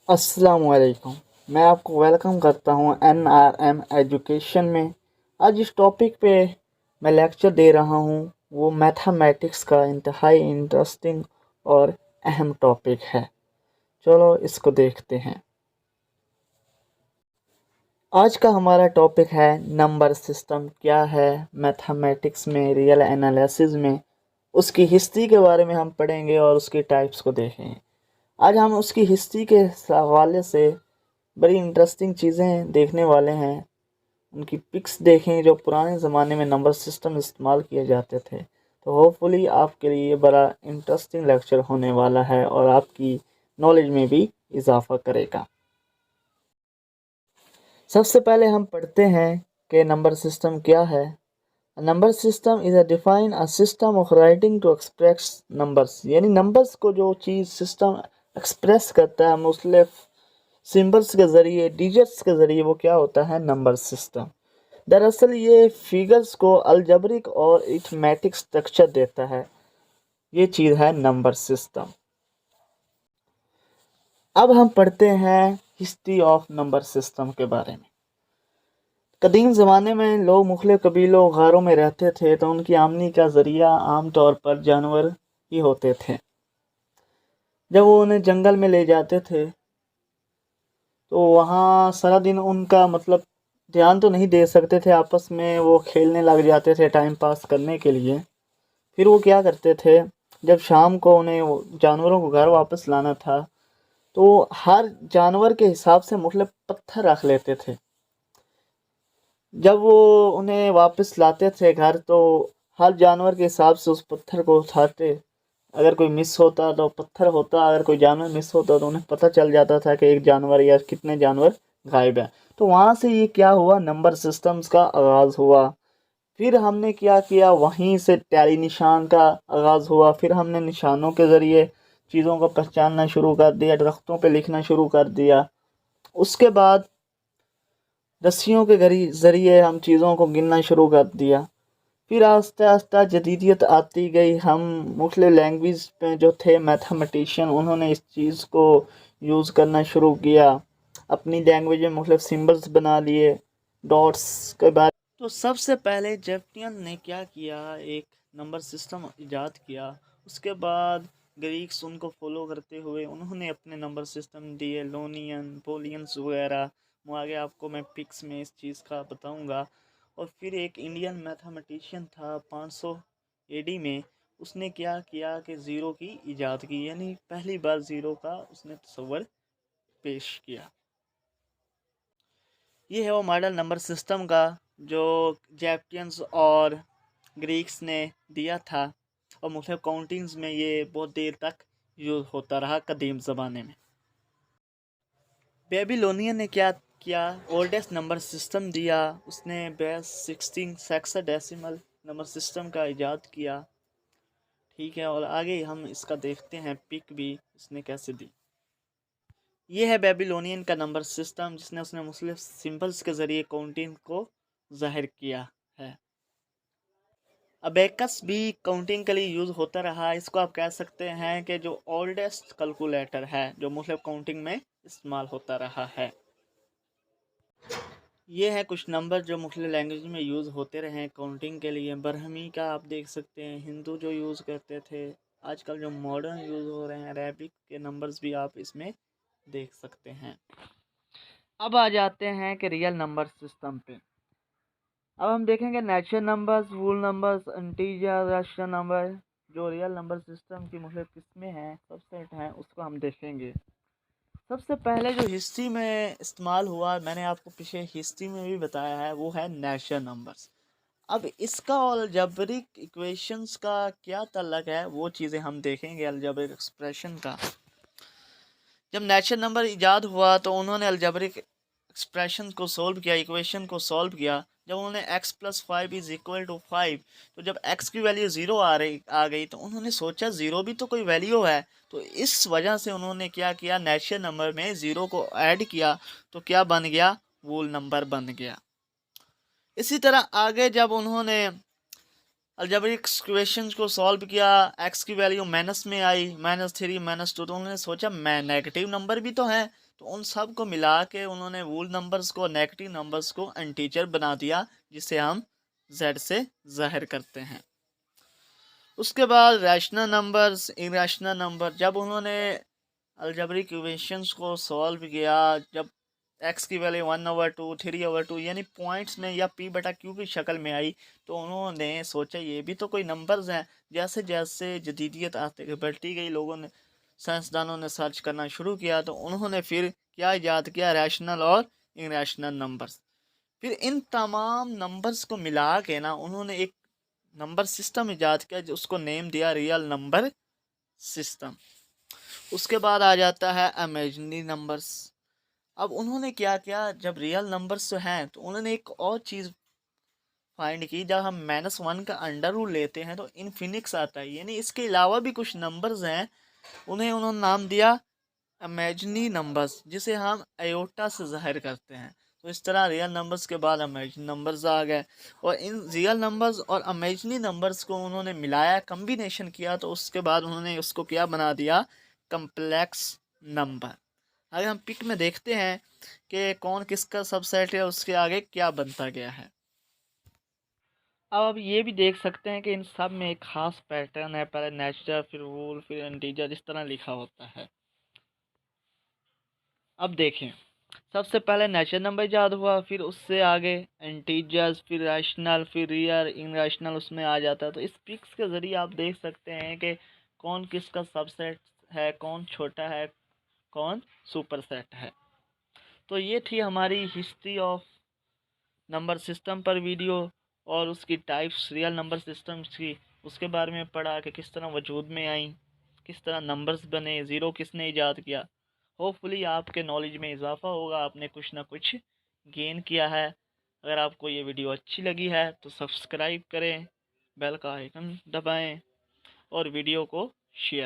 अस्सलामुअलैकुम। मैं आपको वेलकम करता हूँ NRM एजुकेशन में। आज इस टॉपिक पे मैं लेक्चर दे रहा हूँ, वो मैथमेटिक्स का इंतहाई इंटरेस्टिंग और अहम टॉपिक है। चलो इसको देखते हैं। आज का हमारा टॉपिक है नंबर सिस्टम क्या है मैथमेटिक्स में, रियल एनालिसिस में। उसकी हिस्ट्री के बारे में हम पढ़ेंगे और उसकी टाइप्स को देखेंगे। आज हम उसकी हिस्ट्री के हवाले से बड़ी इंटरेस्टिंग चीज़ें देखने वाले हैं। उनकी पिक्स देखें जो पुराने ज़माने में नंबर सिस्टम इस्तेमाल किए जाते थे। तो होपफुली आपके लिए बड़ा इंटरेस्टिंग लेक्चर होने वाला है और आपकी नॉलेज में भी इजाफ़ा करेगा। सबसे पहले हम पढ़ते हैं कि नंबर सिस्टम क्या है। Number system is a define a system of writing to express numbers, यानी नंबर्स को जो चीज़ सिस्टम एक्सप्रेस करता है मुख्तलिफ सिंबल्स के ज़रिए, डिजिट्स के ज़रिए, वो क्या होता है, नंबर सिस्टम। दरअसल ये फिगर्स को अलजेब्रिक और अरिथमेटिक स्ट्रक्चर देता है। ये चीज़ है नंबर सिस्टम। अब हम पढ़ते हैं हिस्ट्री ऑफ नंबर सिस्टम के बारे में। कदीम ज़माने में लोग मुख्तलिफ कबीलों गारों में रहते थे, तो उनकी आमदनी का ज़रिया आम तौर पर जानवर ही होते थे। जब वो उन्हें जंगल में ले जाते थे तो वहाँ सारा दिन उनका मतलब ध्यान तो नहीं दे सकते थे, आपस में वो खेलने लग जाते थे टाइम पास करने के लिए। फिर वो क्या करते थे, जब शाम को उन्हें जानवरों को घर वापस लाना था तो हर जानवर के हिसाब से मुख्तलिफ पत्थर रख लेते थे। जब वो उन्हें वापस लाते थे घर तो हर जानवर के हिसाब से उस पत्थर को उठाते। अगर कोई मिस होता तो पत्थर होता, अगर कोई जानवर मिस होता तो उन्हें पता चल जाता था कि एक जानवर या कितने जानवर गायब है। तो वहाँ से ये क्या हुआ, नंबर सिस्टम्स का आगाज़ हुआ। फिर हमने क्या किया, वहीं से टैली निशान का आगाज़ हुआ। फिर हमने निशानों के ज़रिए चीज़ों को पहचानना शुरू कर दिया, दरख्तों पे लिखना शुरू कर दिया। उसके बाद रस्सियों के ज़रिए हम चीज़ों को गिनना शुरू कर दिया। फिर आस्ता आस्ता जदीदियत आती गई। हम मुख्तलिफ लैंग्वेज में जो थे मैथमेटिशियन, उन्होंने इस चीज़ को यूज़ करना शुरू किया। अपनी लैंग्वेज में मुख्तलिफ सिम्बल्स बना लिए, डॉट्स के बाद। तो सबसे पहले जेप्टियन ने क्या किया, एक नंबर सिस्टम इजाद किया। उसके बाद ग्रीक्स उनको फॉलो करते हुए उन्होंने अपने नंबर सिस्टम दिए, लोनियन, पोलियंस वगैरह। वो आगे आपको मैं पिक्स में इस चीज़ का बताऊंगा। और फिर एक इंडियन मैथमेटिशियन था 500 एडी में, उसने क्या किया कि ज़ीरो की इजाद की, यानी पहली बार ज़ीरो का उसने तस्वर पेश किया। ये है वो मॉडल नंबर सिस्टम का जो जैप्टियंस और ग्रीक्स ने दिया था। और मुख्तलिफ काउंटिंग्स में ये बहुत देर तक यूज़ होता रहा कदीम ज़माने में। बेबीलोनियन ने क्या किया, ओल्डेस्ट नंबर सिस्टम दिया। उसने बेस 16 हेक्साडेसिमल नंबर सिस्टम का इजाद किया। ठीक है, और आगे हम इसका देखते हैं पिक भी इसने कैसे दी। ये है बेबीलोनियन का नंबर सिस्टम, जिसने उसने मुख्तलिफ सिंबल्स के ज़रिए काउंटिंग को ज़ाहिर किया है। अबेकस भी काउंटिंग के लिए यूज़ होता रहा। इसको आप कह सकते हैं कि जो ओल्डेस्ट कैलकुलेटर है जो मुख्तलिफ काउंटिंग में इस्तेमाल होता रहा है। ये है कुछ नंबर जो मुख्तलिफ लैंग्वेज में यूज़ होते रहे काउंटिंग के लिए। बरहमी का आप देख सकते हैं, हिंदू जो यूज़ करते थे। आजकल जो मॉडर्न यूज़ हो रहे हैं अरेबिक के नंबर्स भी आप इसमें देख सकते हैं। अब आ जाते हैं कि रियल नंबर सिस्टम पे। अब हम देखेंगे नेचुरल नंबर्स, वूल नंबर्स, इंटीजर, रैशनल नंबर। जो रियल नंबर सिस्टम की मुख्तलिफ किस्में हैं, सबसेट हैं, उसको हम देखेंगे। सबसे पहले जो हिस्ट्री में इस्तेमाल हुआ, मैंने आपको पीछे हिस्ट्री में भी बताया है, वो है नेचुरल नंबर्स। अब इसका और अलजेब्रिक इक्वेशंस का क्या ताल्लुक है, वो चीज़ें हम देखेंगे अलजेब्रिक एक्सप्रेशन का। जब नेचुरल नंबर इजाद हुआ तो उन्होंने अलजेब्रिक एक्सप्रेशन को सॉल्व किया, इक्वेशन को सॉल्व किया। जब उन्होंने x plus 5 is equal to 5, तो जब x की वैल्यू ज़ीरो आ गई तो उन्होंने सोचा ज़ीरो भी तो कोई वैल्यू है। तो इस वजह से उन्होंने क्या किया, नेचुरल नंबर में ज़ीरो को ऐड किया तो क्या बन गया, वोल नंबर बन गया। इसी तरह आगे जब उन्होंने अलजेब्रिक इक्वेशंस को सॉल्व किया, एक्स की वैल्यू माइनस में आई, -3 -2, तो उन्होंने सोचा मैं नेगेटिव नंबर भी तो हैं, तो उन सब को मिला के उन्होंने वूल नंबर्स को, नेगेटिव नंबर्स को इंटीजर बना दिया, जिसे हम z से जाहिर करते हैं। उसके बाद रैशनल नंबर्स, इरेशनल नंबर, जब उन्होंने अलजेब्रिक इक्वेशंस को सॉल्व किया, जब एक्स की वैल्यू 1/2, 3/2 यानी पॉइंट्स में या p बटा q की शक्ल में आई, तो उन्होंने सोचा ये भी तो कोई नंबर्स हैं। जैसे जैसे जदीदियत आते बढ़ती गई, लोगों ने, साइंसदानों ने सर्च करना शुरू किया, तो उन्होंने फिर क्या इजाद किया, रैशनल और इरेशनल नंबर्स। फिर इन तमाम नंबर्स को मिला के ना उन्होंने एक नंबर सिस्टम इजाद किया, जो उसको नेम दिया रियल नंबर सिस्टम। उसके बाद आ जाता है इमेजिनरी नंबर्स। अब उन्होंने क्या किया, जब रियल नंबर्स तो हैं, तो उन्होंने एक और चीज़ फाइंड की, जब हम -1 का अंडर रूट लेते हैं तो इनफिनिक्स आता है, यानी इसके अलावा भी कुछ नंबर्स हैं, उन्हें उन्होंने नाम दिया इमेजिनरी नंबर्स, जिसे हम आयोटा से जाहिर करते हैं। तो इस तरह रियल नंबर्स के बाद इमेजिनरी नंबर्स आ गए, और इन रियल नंबर्स और इमेजिनरी नंबर्स को उन्होंने मिलाया, कम्बिनेशन किया, तो उसके बाद उन्होंने उसको क्या बना दिया, कम्प्लेक्स नंबर। अगर हम पिक में देखते हैं कि कौन किसका सबसेट है, उसके आगे क्या बनता गया है। अब आप ये भी देख सकते हैं कि इन सब में एक खास पैटर्न है, पहले नेचुरल, फिर वूल, फिर इंटीजर, इस तरह लिखा होता है। अब देखें, सबसे पहले नेचुरल नंबर इजाद हुआ, फिर उससे आगे इंटीजर्स, फिर रैशनल, फिर रियल, इनरैशनल उसमें आ जाता है। तो इस पिक्स के ज़रिए आप देख सकते हैं कि कौन किसका सबसेट है, कौन छोटा है, कौन सुपरसेट है। तो ये थी हमारी हिस्ट्री ऑफ नंबर सिस्टम पर वीडियो, और उसकी टाइप्स, रियल नंबर सिस्टम्स की, उसके बारे में पढ़ा कि किस तरह वजूद में आई, किस तरह नंबर्स बने, ज़ीरो किसने ईजाद किया। होपफुली आपके नॉलेज में इजाफा होगा, आपने कुछ ना कुछ गेन किया है। अगर आपको ये वीडियो अच्छी लगी है तो सब्सक्राइब करें, बेल का आइकन दबाएं और वीडियो को शेयर